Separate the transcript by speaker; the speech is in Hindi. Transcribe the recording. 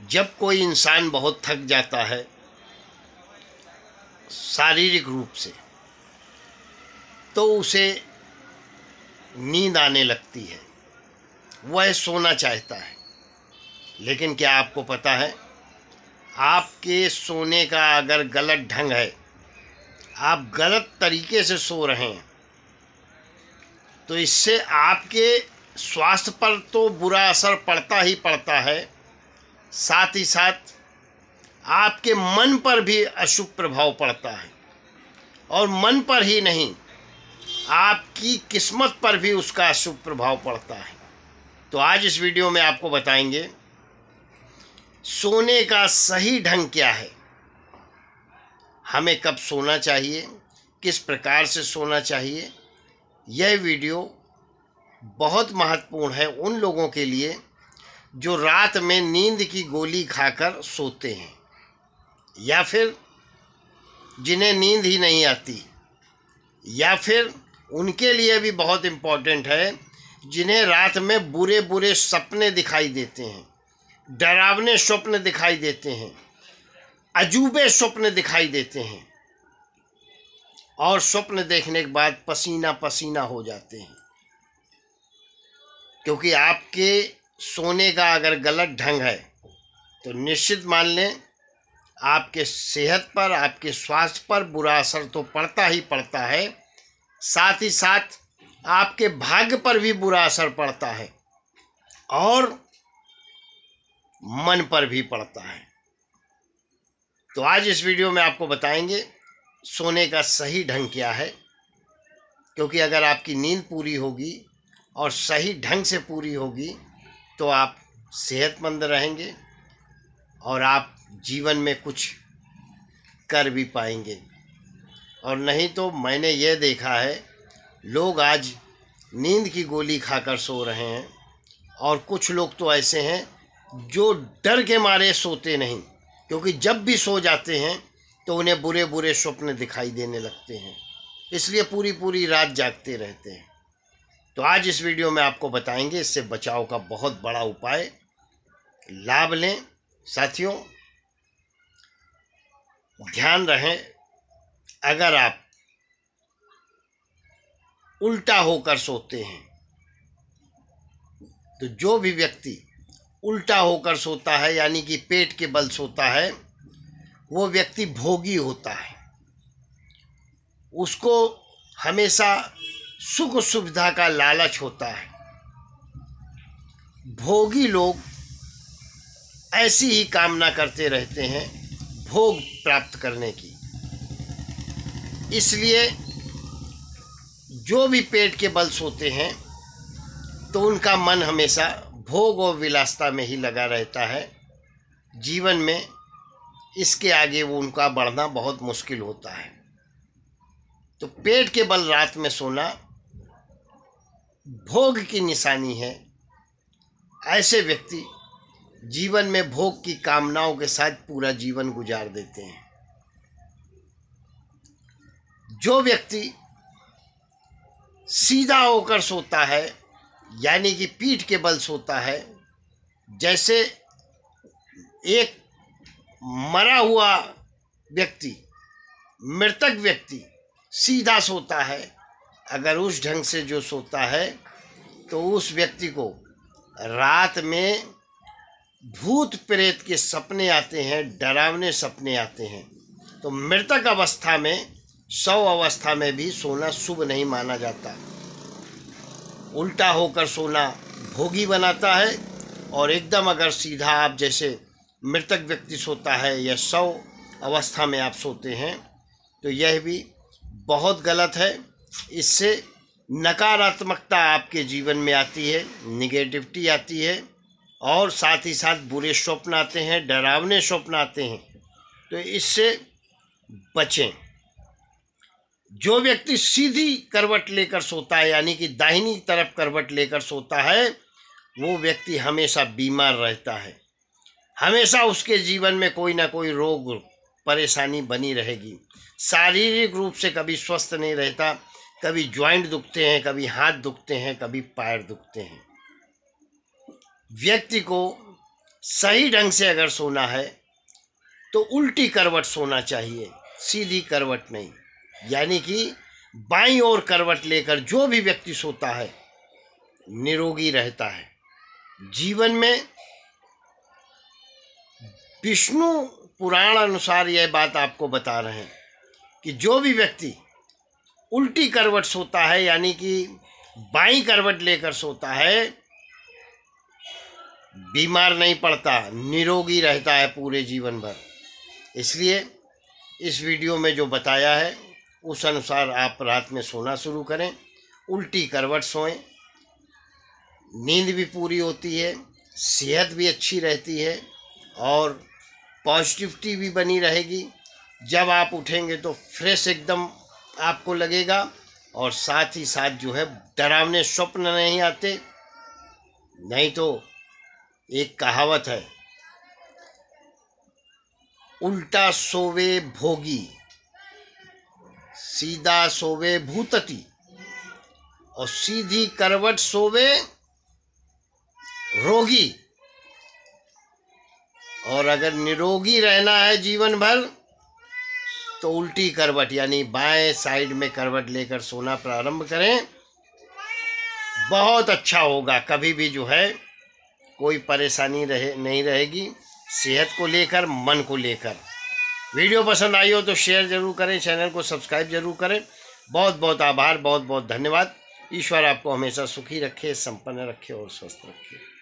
Speaker 1: जब कोई इंसान बहुत थक जाता है शारीरिक रूप से, तो उसे नींद आने लगती है, वह सोना चाहता है। लेकिन क्या आपको पता है, आपके सोने का अगर गलत ढंग है, आप गलत तरीके से सो रहे हैं, तो इससे आपके स्वास्थ्य पर तो बुरा असर पड़ता ही पड़ता है, साथ ही साथ आपके मन पर भी अशुभ प्रभाव पड़ता है। और मन पर ही नहीं, आपकी किस्मत पर भी उसका अशुभ प्रभाव पड़ता है। तो आज इस वीडियो में आपको बताएंगे सोने का सही ढंग क्या है, हमें कब सोना चाहिए, किस प्रकार से सोना चाहिए। यह वीडियो बहुत महत्वपूर्ण है उन लोगों के लिए जो रात में नींद की गोली खाकर सोते हैं, या फिर जिन्हें नींद ही नहीं आती, या फिर उनके लिए भी बहुत इम्पोर्टेंट है जिन्हें रात में बुरे बुरे सपने दिखाई देते हैं, डरावने स्वप्न दिखाई देते हैं, अजूबे स्वप्न दिखाई देते हैं, और स्वप्न देखने के बाद पसीना पसीना हो जाते हैं। क्योंकि आपके सोने का अगर गलत ढंग है तो निश्चित मान लें आपके सेहत पर, आपके स्वास्थ्य पर बुरा असर तो पड़ता ही पड़ता है, साथ ही साथ आपके भाग्य पर भी बुरा असर पड़ता है और मन पर भी पड़ता है। तो आज इस वीडियो में आपको बताएंगे सोने का सही ढंग क्या है। क्योंकि अगर आपकी नींद पूरी होगी और सही ढंग से पूरी होगी तो आप सेहतमंद रहेंगे और आप जीवन में कुछ कर भी पाएंगे। और नहीं तो मैंने ये देखा है, लोग आज नींद की गोली खाकर सो रहे हैं, और कुछ लोग तो ऐसे हैं जो डर के मारे सोते नहीं, क्योंकि जब भी सो जाते हैं तो उन्हें बुरे बुरे स्वप्न दिखाई देने लगते हैं, इसलिए पूरी पूरी रात जागते रहते हैं। तो आज इस वीडियो में आपको बताएंगे इससे बचाव का बहुत बड़ा उपाय, लाभ लें। साथियों, ध्यान रहे, अगर आप उल्टा होकर सोते हैं, तो जो भी व्यक्ति उल्टा होकर सोता है यानी कि पेट के बल सोता है, वो व्यक्ति भोगी होता है। उसको हमेशा सुख सुविधा का लालच होता है। भोगी लोग ऐसी ही कामना करते रहते हैं भोग प्राप्त करने की। इसलिए जो भी पेट के बल सोते हैं तो उनका मन हमेशा भोग और विलासिता में ही लगा रहता है। जीवन में इसके आगे वो उनका बढ़ना बहुत मुश्किल होता है। तो पेट के बल रात में सोना भोग की निशानी है। ऐसे व्यक्ति जीवन में भोग की कामनाओं के साथ पूरा जीवन गुजार देते हैं। जो व्यक्ति सीधा होकर सोता है यानी कि पीठ के बल सोता है, जैसे एक मरा हुआ व्यक्ति, मृतक व्यक्ति सीधा सोता है, अगर उस ढंग से जो सोता है तो उस व्यक्ति को रात में भूत प्रेत के सपने आते हैं, डरावने सपने आते हैं। तो मृतक अवस्था में, शव अवस्था में भी सोना शुभ नहीं माना जाता। उल्टा होकर सोना भोगी बनाता है, और एकदम अगर सीधा आप जैसे मृतक व्यक्ति सोता है या शव अवस्था में आप सोते हैं तो यह भी बहुत गलत है। इससे नकारात्मकता आपके जीवन में आती है, निगेटिविटी आती है, और साथ ही साथ बुरे स्वप्न आते हैं, डरावने स्वप्न आते हैं। तो इससे बचें। जो व्यक्ति सीधी करवट लेकर सोता है यानी कि दाहिनी तरफ करवट लेकर सोता है, वो व्यक्ति हमेशा बीमार रहता है। हमेशा उसके जीवन में कोई ना कोई रोग परेशानी बनी रहेगी। शारीरिक रूप से कभी स्वस्थ नहीं रहता, कभी ज्वाइंट दुखते हैं, कभी हाथ दुखते हैं, कभी पैर दुखते हैं। व्यक्ति को सही ढंग से अगर सोना है तो उल्टी करवट सोना चाहिए, सीधी करवट नहीं। यानी कि बाईं ओर करवट लेकर जो भी व्यक्ति सोता है निरोगी रहता है। जीवन में विष्णु पुराण अनुसार यह बात आपको बता रहे हैं कि जो भी व्यक्ति उल्टी करवट सोता है, यानी कि बाईं करवट लेकर सोता है, बीमार नहीं पड़ता, निरोगी रहता है पूरे जीवन भर। इसलिए इस वीडियो में जो बताया है उस अनुसार आप रात में सोना शुरू करें। उल्टी करवट सोएं, नींद भी पूरी होती है, सेहत भी अच्छी रहती है और पॉजिटिविटी भी बनी रहेगी। जब आप उठेंगे तो फ्रेश एकदम आपको लगेगा और साथ ही साथ जो है डरावने स्वप्न नहीं आते। नहीं तो एक कहावत है, उल्टा सोवे भोगी, सीधा सोवे भूतती और सीधी करवट सोवे रोगी। और अगर निरोगी रहना है जीवन भर तो उल्टी करवट यानी बाएं साइड में करवट लेकर सोना प्रारंभ करें, बहुत अच्छा होगा। कभी भी जो है कोई परेशानी नहीं रहेगी, सेहत को लेकर, मन को लेकर। वीडियो पसंद आई हो तो शेयर जरूर करें, चैनल को सब्सक्राइब जरूर करें। बहुत बहुत आभार, बहुत बहुत धन्यवाद। ईश्वर आपको हमेशा सुखी रखे, संपन्न रखे और स्वस्थ रखे।